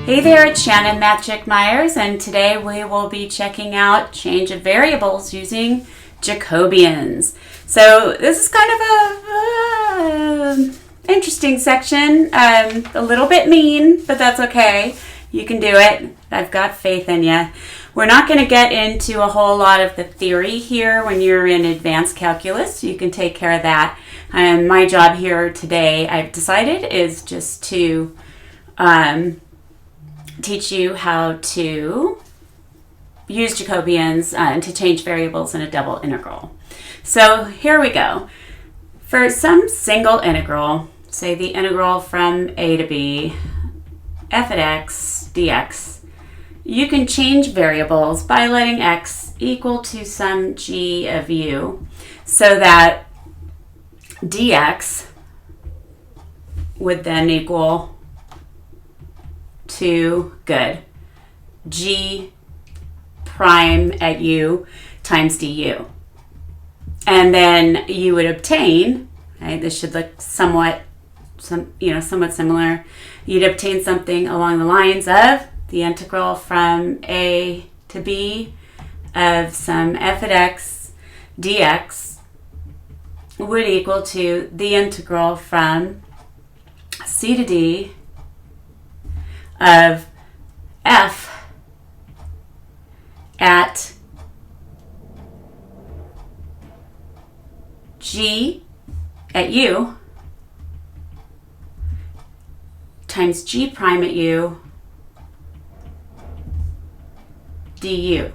Hey there, it's Shannon Matt Myers, and today we will be checking out change of variables using Jacobians. So this is kind of a interesting section, a little bit mean, but that's okay. You can do it. I've got faith in you. We're not going to get into a whole lot of the theory here when you're in advanced calculus. You can take care of that. My job here today, I've decided, is just to teach you how to use Jacobians to change variables in a double integral. So here we go. For some single integral, say the integral from a to b, f at x dx, you can change variables by letting x equal to some g of u, so that dx would then equal to g prime at u times du. And then you would obtain, right, this should look somewhat similar. You'd obtain something along the lines of the integral from a to b of some f at x dx would equal to the integral from c to d of f at g at u times g prime at u du,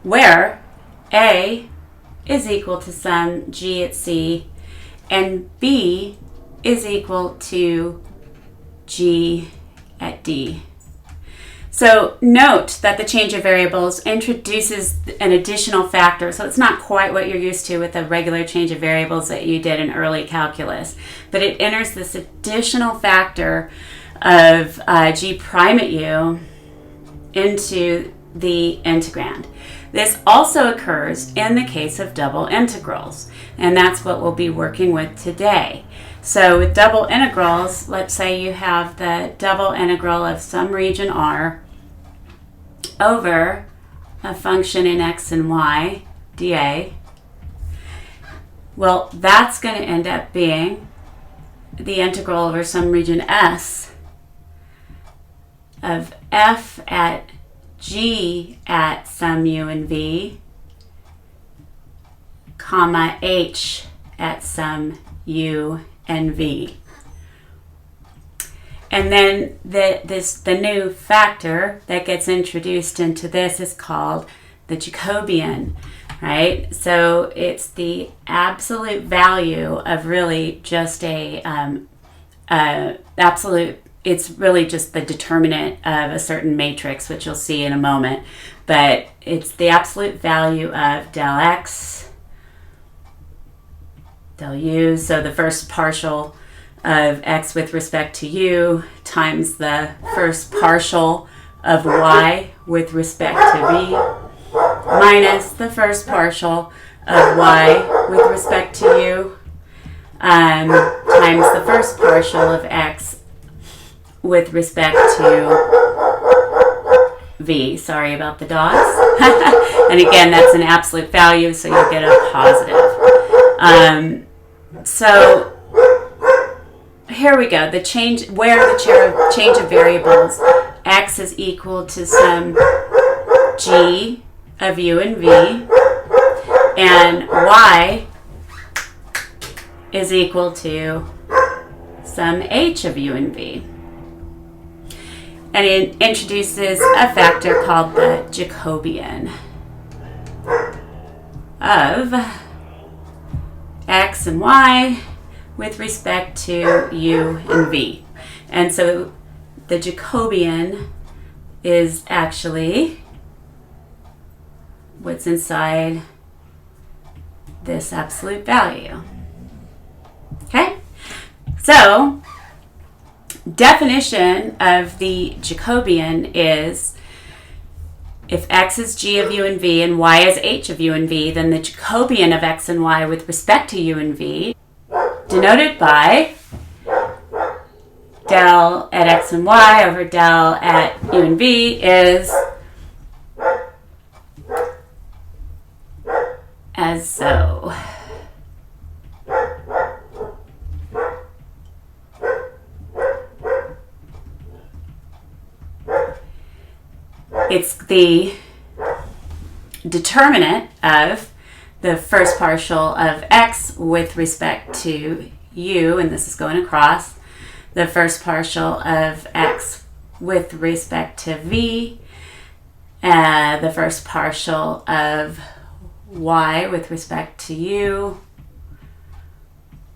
where a is equal to some g at c and b is equal to g at d. So note that the change of variables introduces an additional factor. So it's not quite what you're used to with the regular change of variables that you did in early calculus, but it enters this additional factor of g prime at u into the integrand. This also occurs in the case of double integrals, and that's what we'll be working with today. So with double integrals, let's say you have the double integral of some region R over a function in x and y dA. Well, that's going to end up being the integral over some region S of f at g at some u and v, comma h at some u and v. And then the new factor that gets introduced into this is called the Jacobian, right? So it's the absolute value of really just it's really just the determinant of a certain matrix, which you'll see in a moment. But it's the absolute value of del x, del u, so the first partial of x with respect to u times the first partial of y with respect to v minus the first partial of y with respect to u times the first partial of x with respect to v. Sorry about the dots. And again, that's an absolute value, so you'll get a positive. So here we go. The change of variables, x is equal to some g of u and v, and y is equal to some h of u and v. And it introduces a factor called the Jacobian of x and y with respect to u and v. And so the Jacobian is actually what's inside this absolute value. Okay? So definition of the Jacobian is if x is g of u and v and y is h of u and v, then the Jacobian of x and y with respect to u and v, denoted by del at x and y over del at u and v is as so. It's the determinant of the first partial of x with respect to u, and this is going across, the first partial of x with respect to v, the first partial of y with respect to u,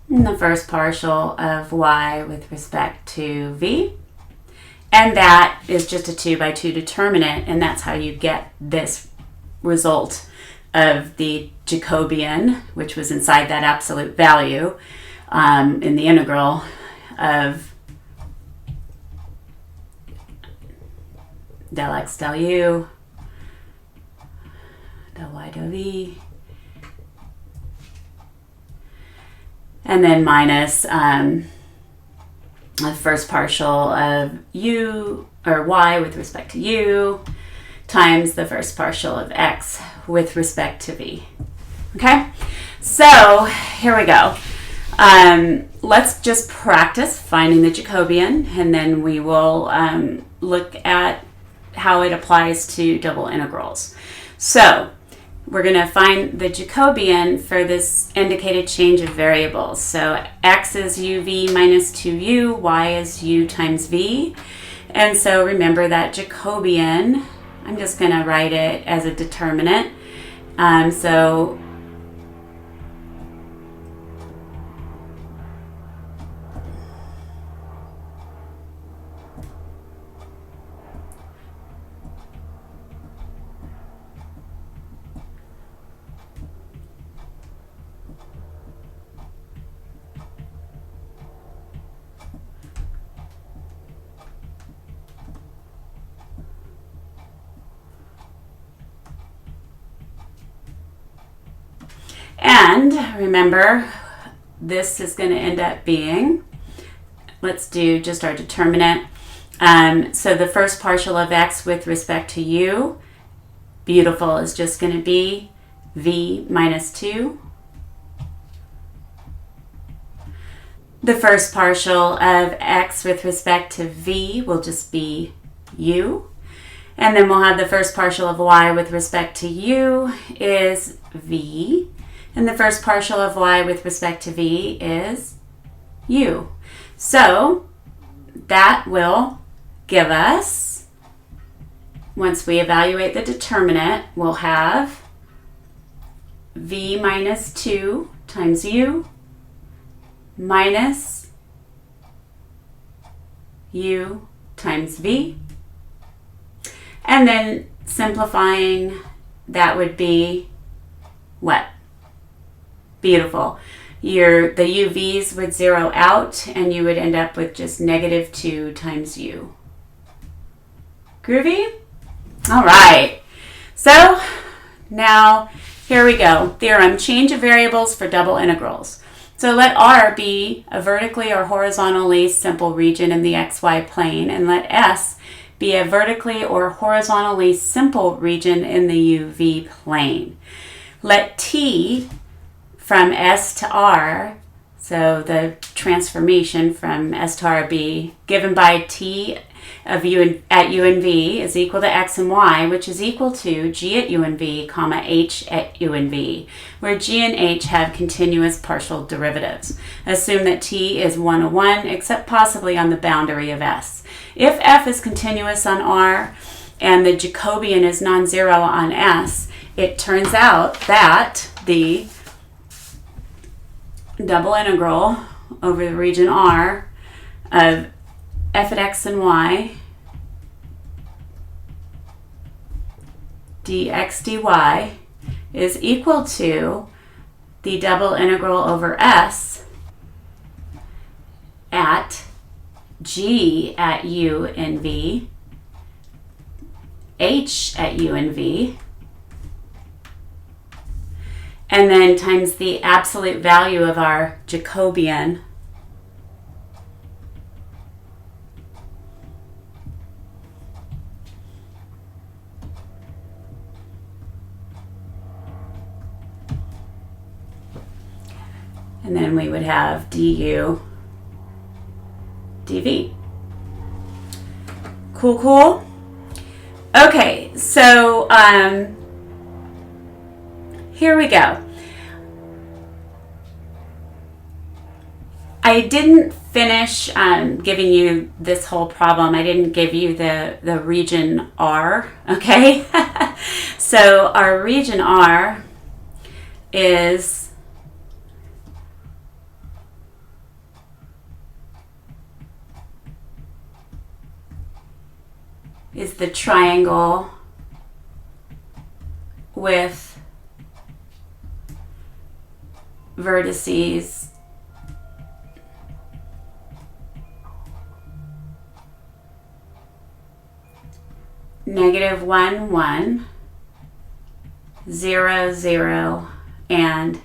and the first partial of y with respect to v. And that is just a 2 by 2 determinant, and that's how you get this result of the Jacobian, which was inside that absolute value in the integral of del x del u, del y del v, and then minus the first partial of u or y with respect to u times the first partial of x with respect to v. Okay, so here we go. Let's just practice finding the Jacobian, and then we will look at how it applies to double integrals. So we're going to find the Jacobian for this indicated change of variables. So x is uv minus 2u, y is u times v. And so remember that Jacobian, I'm just going to write it as a determinant. So and remember, this is going to end up being, let's do just our determinant. So the first partial of x with respect to u, beautiful, is just going to be v minus 2. The first partial of x with respect to v will just be u. And then we'll have the first partial of y with respect to u is v. And the first partial of y with respect to v is u. So that will give us, once we evaluate the determinant, we'll have v minus 2 times u minus u times v. And then simplifying, that would be what? Beautiful. The UVs would zero out, and you would end up with just negative 2 times u. Groovy? All right. So now here we go. Theorem, change of variables for double integrals. So let R be a vertically or horizontally simple region in the xy plane, and let S be a vertically or horizontally simple region in the UV plane. Let T from S to R, so the transformation from S to R, be given by T of u at u and v is equal to x and y, which is equal to g at u and v, comma h at u and v, where g and h have continuous partial derivatives. Assume that t is 1 to 1, except possibly on the boundary of S. If f is continuous on R and the Jacobian is non-zero on S, it turns out that the double integral over the region R of f at x and y dx dy is equal to the double integral over S at g at u and v, h at u and v, and then times the absolute value of our Jacobian And then we would have du dv. Cool, cool? Okay, so here we go. I didn't finish giving you this whole problem. I didn't give you the region R, okay? So our region R is the triangle with vertices -1, 1, 0, 0, and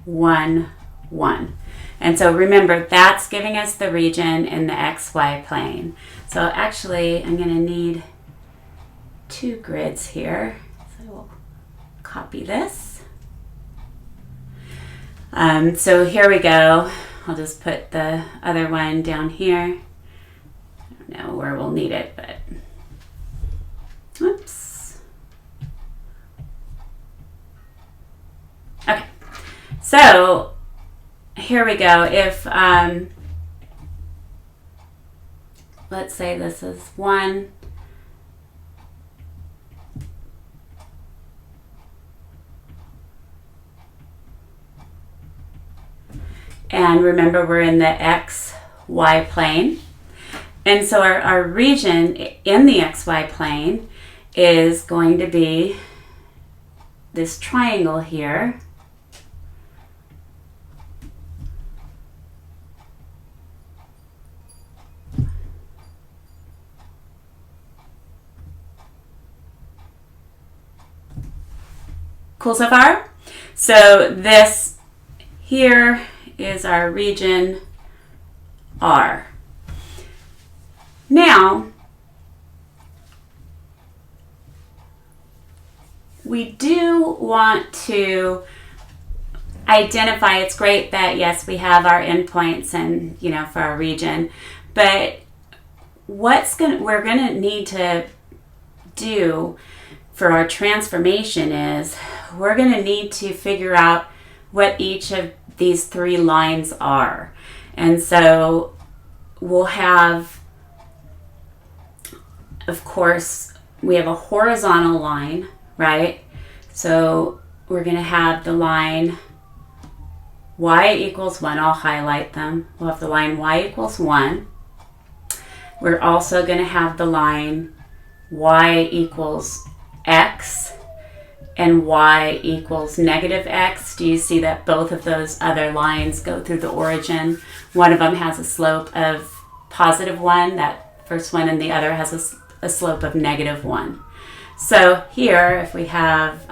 1, 1. And so remember, that's giving us the region in the XY plane. So actually, I'm going to need 2 grids here. So we'll copy this. So here we go. I'll just put the other one down here. I don't know where we'll need it, but oops. Okay, so here we go. If, let's say this is 1, and remember we're in the XY plane. And so our region in the XY plane is going to be this triangle here. Cool so far? So this here is our region R. Now, we do want to identify, it's great that yes, we have our endpoints and, you know, for our region, but we're going to need to do for our transformation is we're going to need to figure out what each of these 3 lines are. And so we'll have, of course, we have a horizontal line, right? So we're going to have the line y equals 1. I'll highlight them. We'll have the line y equals 1. We're also going to have the line y equals x and y equals -x. Do you see that both of those other lines go through the origin? One of them has a slope of +1, that first one, and the other has a slope of -1. So here, if we have,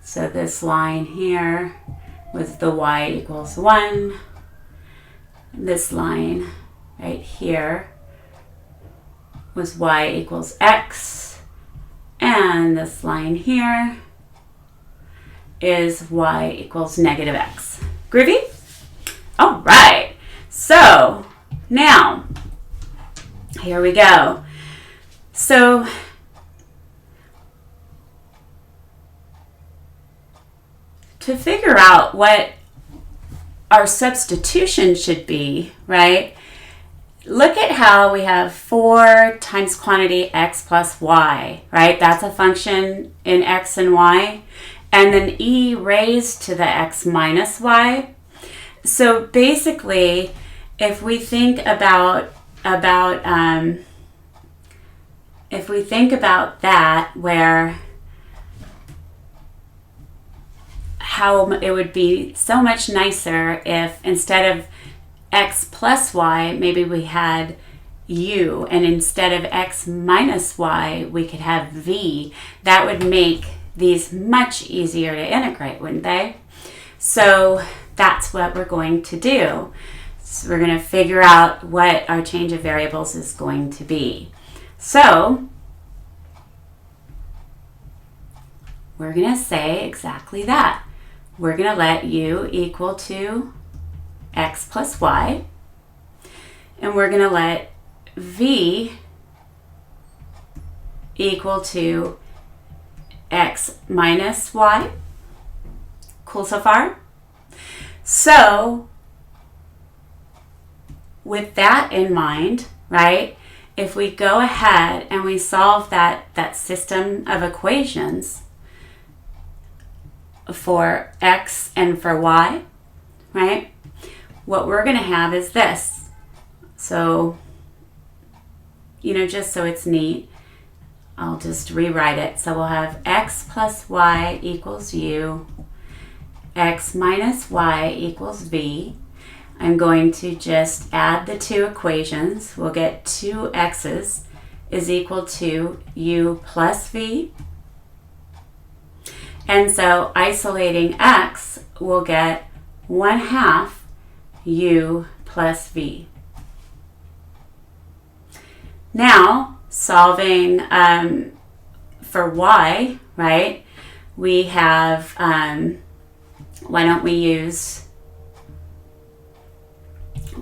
so this line here was the y equals 1. This line right here was y equals x. And this line here is y equals -x. Groovy? All right. So now, here we go. So to figure out what our substitution should be, right? Look at how we have 4 times quantity x plus y, right? That's a function in x and y. And then e raised to the x minus y. So basically, if we think about that, where how it would be so much nicer if instead of x plus y, maybe we had u, and instead of x minus y, we could have v. That would make these much easier to integrate, wouldn't they? So that's what we're going to do. So we're going to figure out what our change of variables is going to be. So we're going to say exactly that. we're going to let u equal to x plus y. And we're going to let v equal to x minus y. Cool so far? So, with that in mind, right, if we go ahead and we solve that system of equations for x and for y, right, what we're going to have is this. So, just so it's neat, I'll just rewrite it. So we'll have x plus y equals u, x minus y equals v. I'm going to just add the two equations. We'll get 2x's is equal to u plus v. And so isolating x, we'll get 1/2 u plus v. Now, solving for y, right, we have, why don't we use,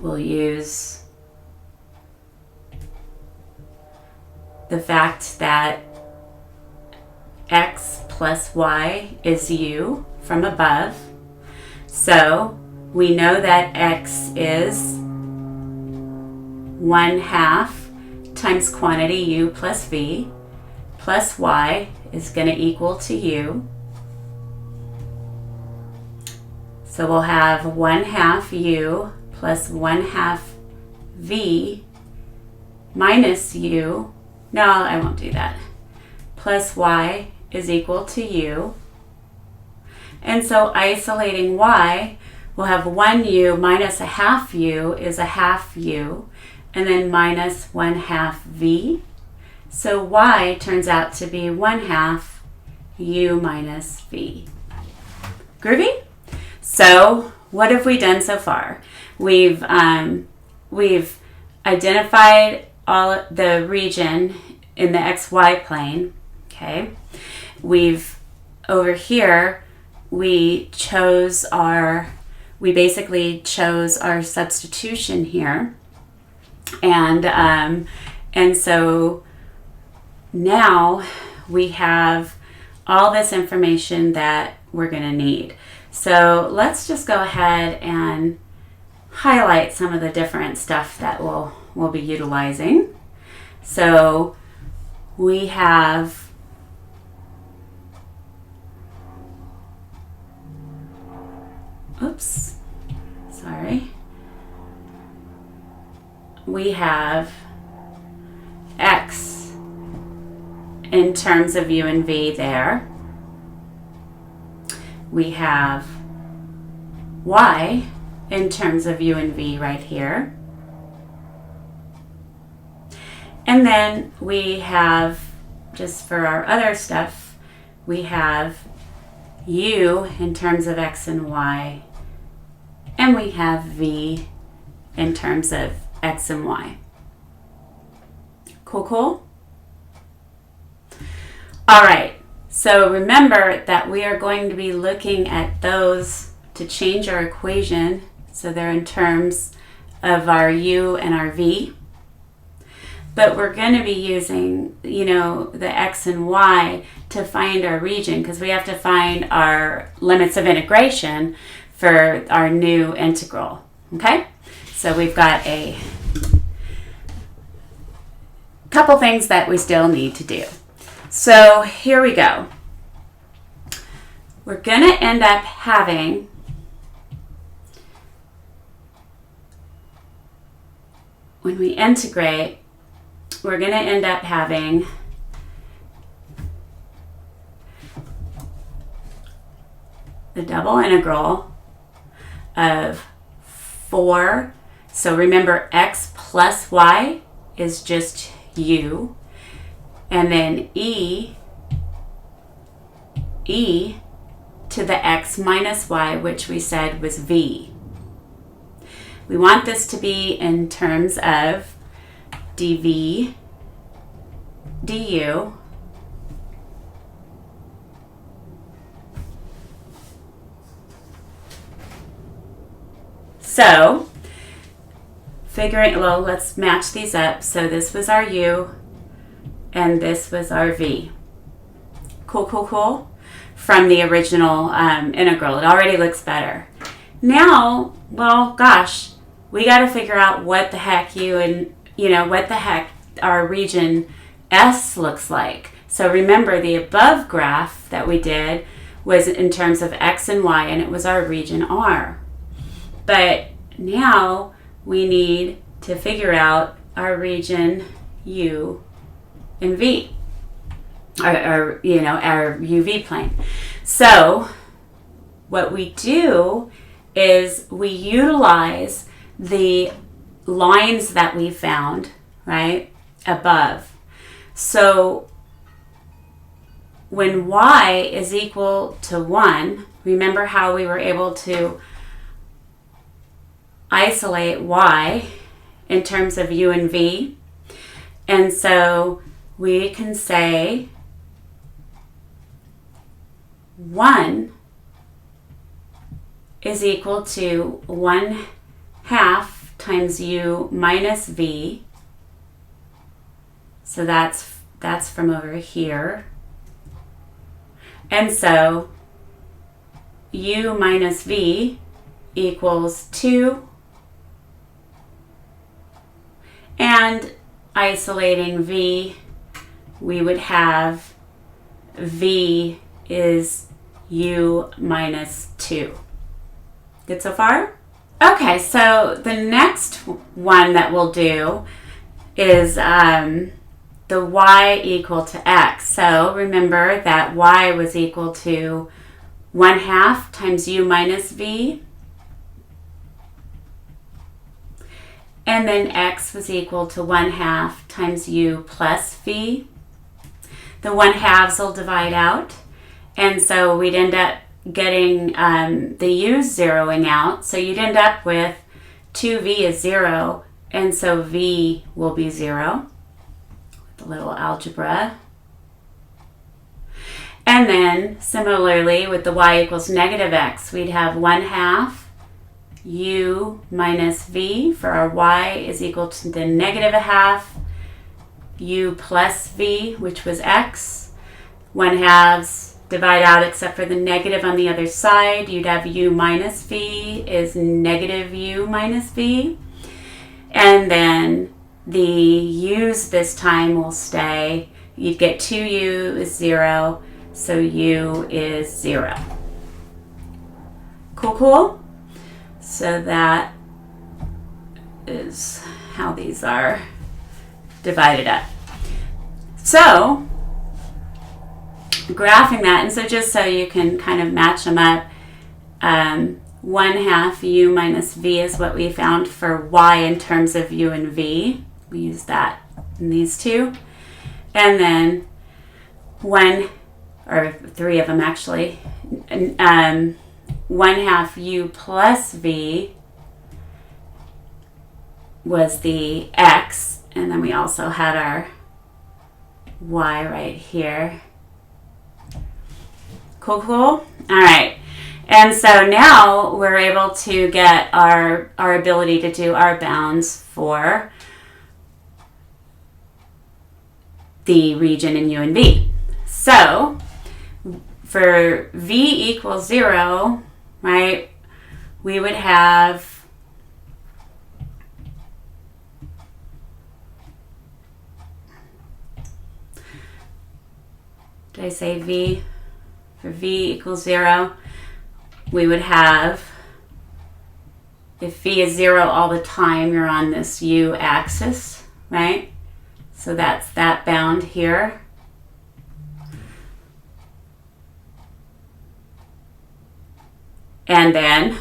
we'll use the fact that x plus y is u from above. So we know that x is 1/2 times quantity u plus v plus y is going to equal to u. So we'll have 1/2 u plus 1/2 v minus u. No, I won't do that. Plus y is equal to u. And so isolating y, we'll have 1u minus 1/2 u is 1/2 u, and then minus 1/2 v. So y turns out to be 1/2 u minus v. Groovy? So what have we done so far? We've identified all the region in the xy plane. Okay. Over here, we basically chose our substitution here. And so now we have all this information that we're going to need. So let's just go ahead and highlight some of the different stuff that we'll be utilizing. So we have we have x in terms of u and v there. We have y in terms of u and v right here. And then we have, just for our other stuff, we have u in terms of x and y, and we have v in terms of x and y. Cool, cool? All right, so remember that we are going to be looking at those to change our equation, so they're in terms of our u and our v. But we're going to be using, the x and y to find our region, because we have to find our limits of integration for our new integral, okay? So we've got a couple things that we still need to do. So here we go. We're going to end up having when we integrate, we're going to end up having the double integral of 4. So remember, x plus y is just u. And then e to the x minus y, which we said was v. We want this to be in terms of dv du So well, let's match these up. So this was our u, and this was our v. Cool. From the original integral. It already looks better. Now, well, gosh, we got to figure out what the heck what the heck our region S looks like. So remember, the above graph that we did was in terms of x and y, and it was our region R. But now we need to figure out our region U and V, our UV plane. So what we do is we utilize the lines that we found, right, above. So when y is equal to 1, remember how we were able to isolate y in terms of u and v? And so we can say 1 is equal to 1/2 times u minus v. So that's from over here. And so u minus v equals 2. And isolating v, we would have v is u minus 2. Good so far? Okay, so the next one that we'll do is the y equal to x. So remember that y was equal to 1/2 times u minus v. And then x was equal to 1/2 times u plus v. The 1/2s will divide out. And so we'd end up getting the u's zeroing out. So you'd end up with 2v is 0. And so v will be 0. With a little algebra. And then similarly with the y equals negative x, we'd have 1/2 u minus v for our y is equal to the negative 1/2 u plus v, which was x. 1/2s divide out except for the negative on the other side. You'd have u minus v is negative u minus v. And then the u's this time will stay. You'd get 2u is 0, so u is 0. Cool? So that is how these are divided up. So, graphing that, and so just so you can kind of match them up, 1/2 u minus v is what we found for y in terms of u and v. We use that in these two. And then 3 of them actually, 1/2 u plus v was the x, and then we also had our y right here. Cool? All right. And so now we're able to get our ability to do our bounds for the region in u and v. So for v equals 0, right, we would have did I say v? For v equals 0, we would have, if v is 0 all the time, you're on this u axis, right? So that's that bound here. And then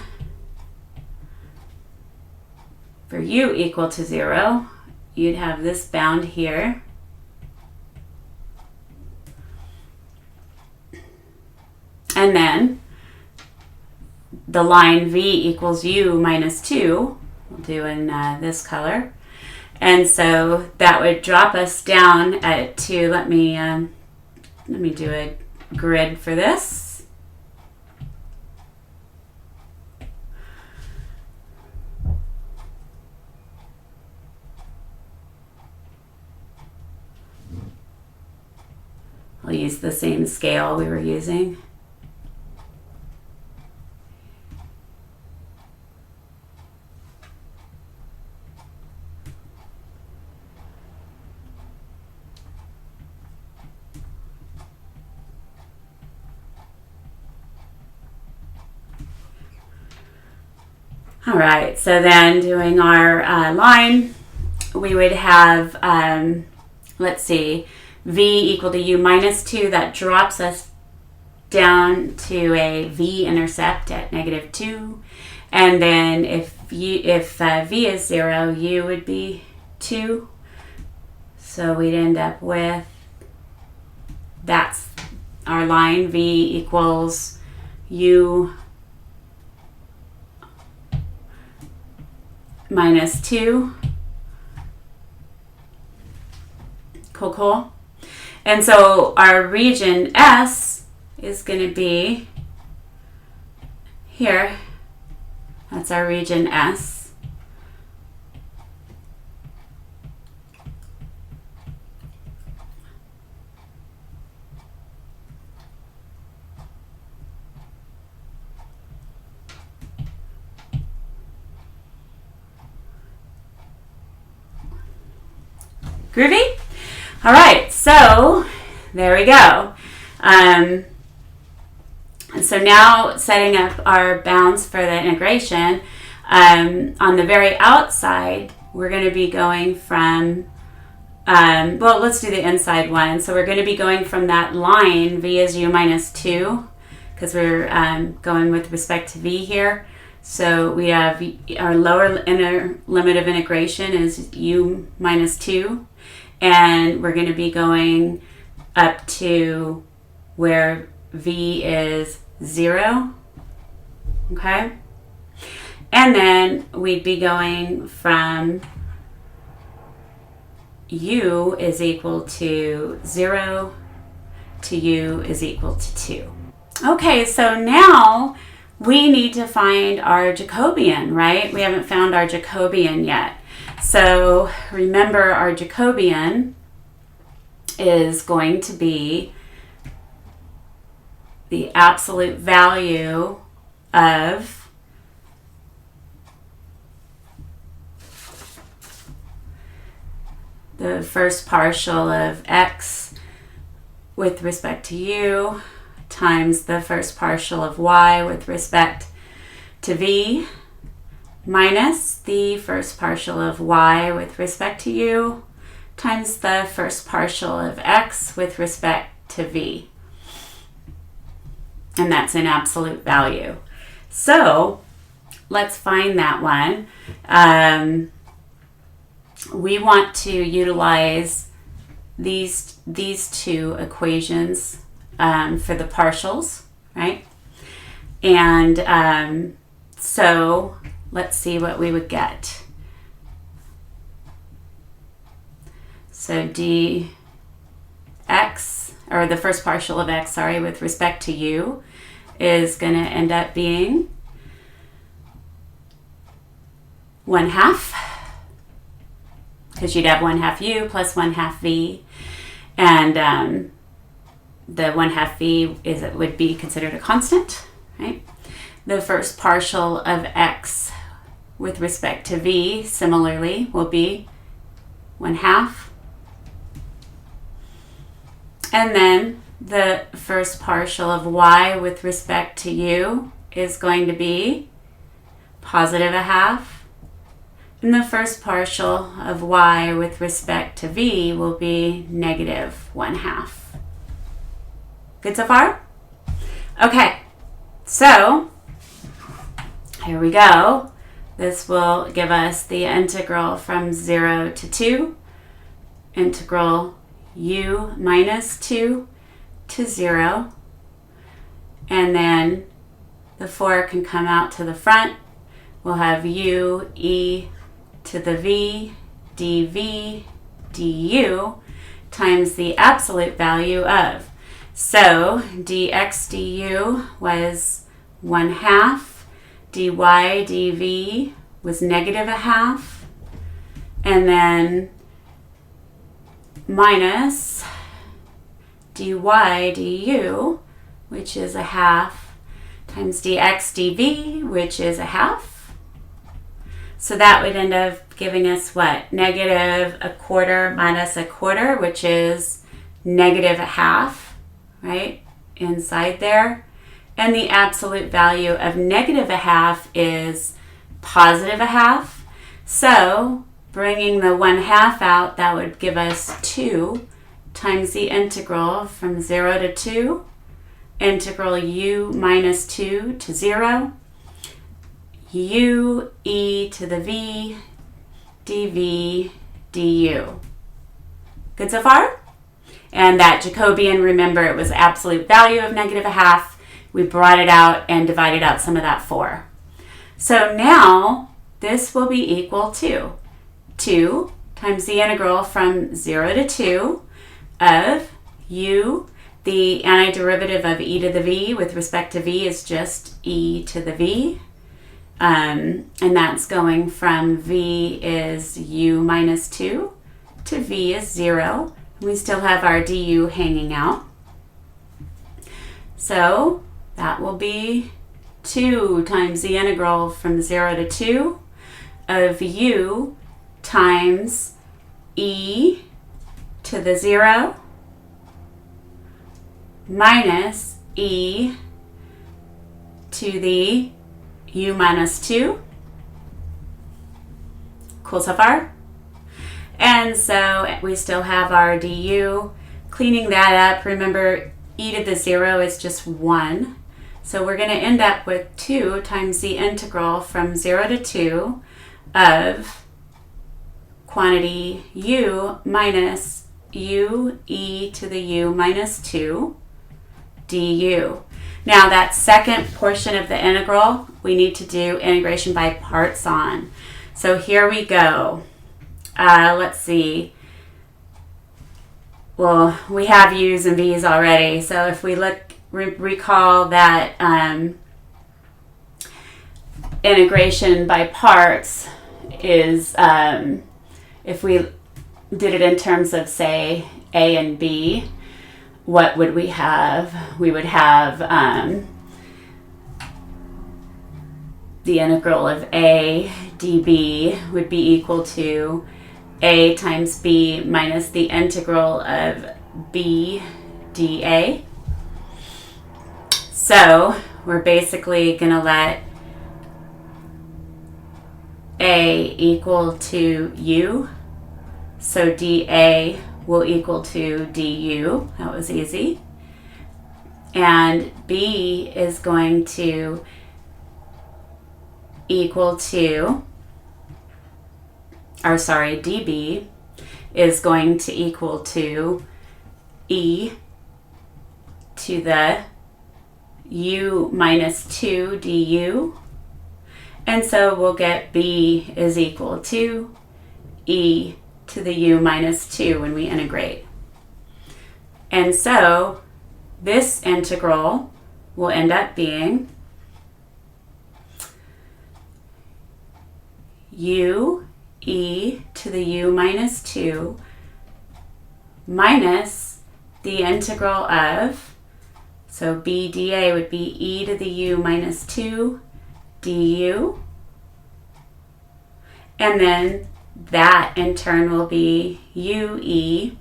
for u equal to 0, you'd have this bound here. And then the line v equals u minus 2, we'll do in this color. And so that would drop us down to, let me do a grid for this. we use the same scale we were using. All right, so then doing our line, we would have, let's see, v equal to u minus 2. That drops us down to a v-intercept at negative 2. And then if v is 0, u would be 2. So we'd end up with, that's our line, v equals u minus 2. Cool. And so our region S is going to be here. That's our region S. Groovy? All right, so there we go. So now setting up our bounds for the integration, on the very outside, we're going to be going from, well, let's do the inside one. So we're going to be going from that line, v is u minus 2, because we're going with respect to v here. So we have our lower inner limit of integration is u minus 2. And we're going to be going up to where v is 0. Okay? And then we'd be going from u is equal to 0 to u is equal to 2. Okay, so now we need to find our Jacobian, right? We haven't found our Jacobian yet. So remember, our Jacobian is going to be the absolute value of the first partial of x with respect to u times the first partial of y with respect to v minus the first partial of y with respect to u times the first partial of x with respect to v. And that's an absolute value. So let's find that one. We want to utilize these two equations for the partials, right? And so let's see what we would get. So dx, or the first partial of x, sorry, with respect to u, is going to end up being 1/2, because you'd have 1/2 u plus 1/2 v, and the 1/2 v would be considered a constant, right? The first partial of x with respect to v, similarly, will be 1/2. And then the first partial of y with respect to u is going to be positive 1/2. And the first partial of y with respect to v will be negative 1/2. Good so far? Okay, so here we go. This will give us the integral from 0 to 2, integral u minus 2 to 0, and then the 4 can come out to the front. We'll have u e to the v dv du times the absolute value of. So dx du was 1/2, dy dv was negative 1/2, and then minus dy du, which is a half, times dx dv, which is a half. So that would end up giving us what? Negative a quarter minus a quarter, which is negative a half, right? Inside there. And the absolute value of negative a half is positive a half. So bringing the 1/2 out, that would give us 2 times the integral from 0 to 2, integral u minus 2 to 0, u e to the v dv du. Good so far? And that Jacobian, remember, it was absolute value of negative a half. We brought it out and divided out some of that 4. So now this will be equal to 2 times the integral from 0 to 2 of u, the antiderivative of e to the v with respect to v is just e to the v. And that's going from v is u minus 2 to v is 0. We still have our du hanging out. So that will be 2 times the integral from 0 to 2 of u times e to the 0 minus e to the u minus 2. Cool so far? And so we still have our du. Cleaning that up, remember e to the 0 is just 1. So we're going to end up with 2 times the integral from 0 to 2 of quantity u minus u e to the u minus 2 du. Now that second portion of the integral, we need to do integration by parts on. So here we go. Let's see. Well, we have u's and v's already. So if we recall that integration by parts is, if we did it in terms of, say, a and b, what would we have? We would have the integral of a db would be equal to a times b minus the integral of b dA. So we're basically going to let a equal to u. So dA will equal to du. That was easy. And b is going to equal to, or sorry, dB is going to equal to e to the u minus 2 du. And so we'll get b is equal to e to the u minus 2 when we integrate. And so this integral will end up being u e to the u minus 2 minus the integral of, so b dA would be e to the u minus 2 du. And then that in turn will be ue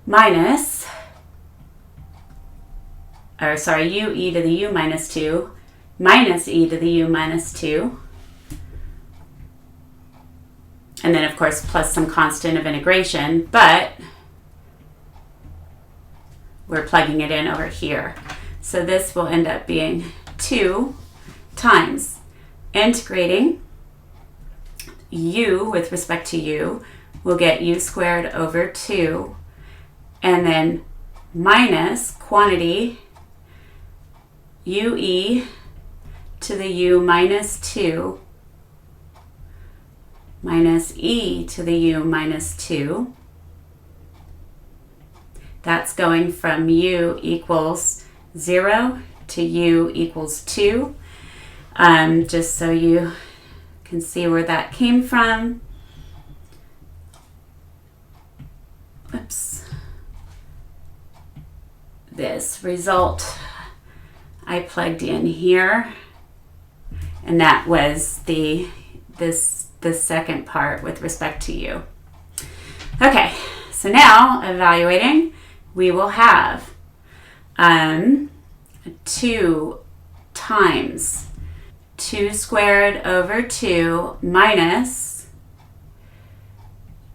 minus, or sorry, ue to the u minus 2 minus e to the u minus 2. And then, of course, plus some constant of integration, but we're plugging it in over here. So this will end up being 2 times integrating u with respect to u. We'll get u squared over 2, and then minus quantity ue to the u minus 2 minus e to the u minus 2. That's going from u equals 0 to u equals 2. Just so you can see where that came from. this result I plugged in here, and that was the second part with respect to u. Okay, so now evaluating, we will have 2 times 2 squared over 2 minus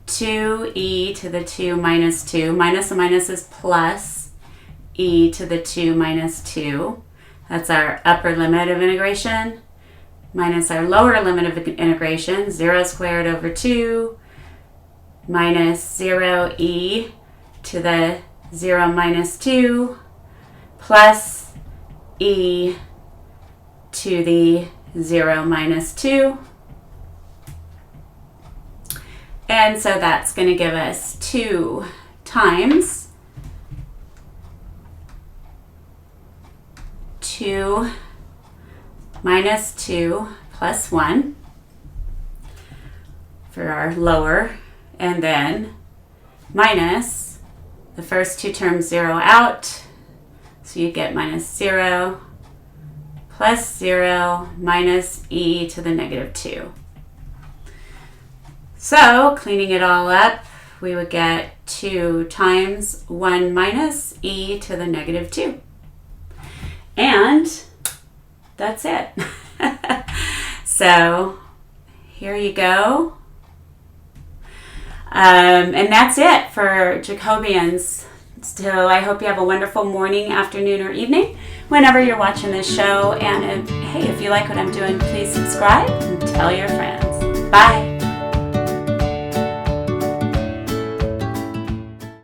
2e to the 2 minus 2. Minus and minus is plus e to the 2 minus 2. That's our upper limit of integration. Minus our lower limit of integration, 0 squared over 2 minus 0e to the 0 minus 2 plus e to the 0 minus 2. And so that's going to give us 2 times 2 minus 2 plus 1 for our lower, and then minus the first 2 terms 0 out, so you get minus 0 plus 0 minus e to the negative 2. So cleaning it all up, we would get 2 times 1 minus e to the negative 2. And that's it. So here you go. And that's it for Jacobians. So I hope you have a wonderful morning, afternoon, or evening whenever you're watching this show. And hey, if you like what I'm doing, please subscribe and tell your friends. Bye.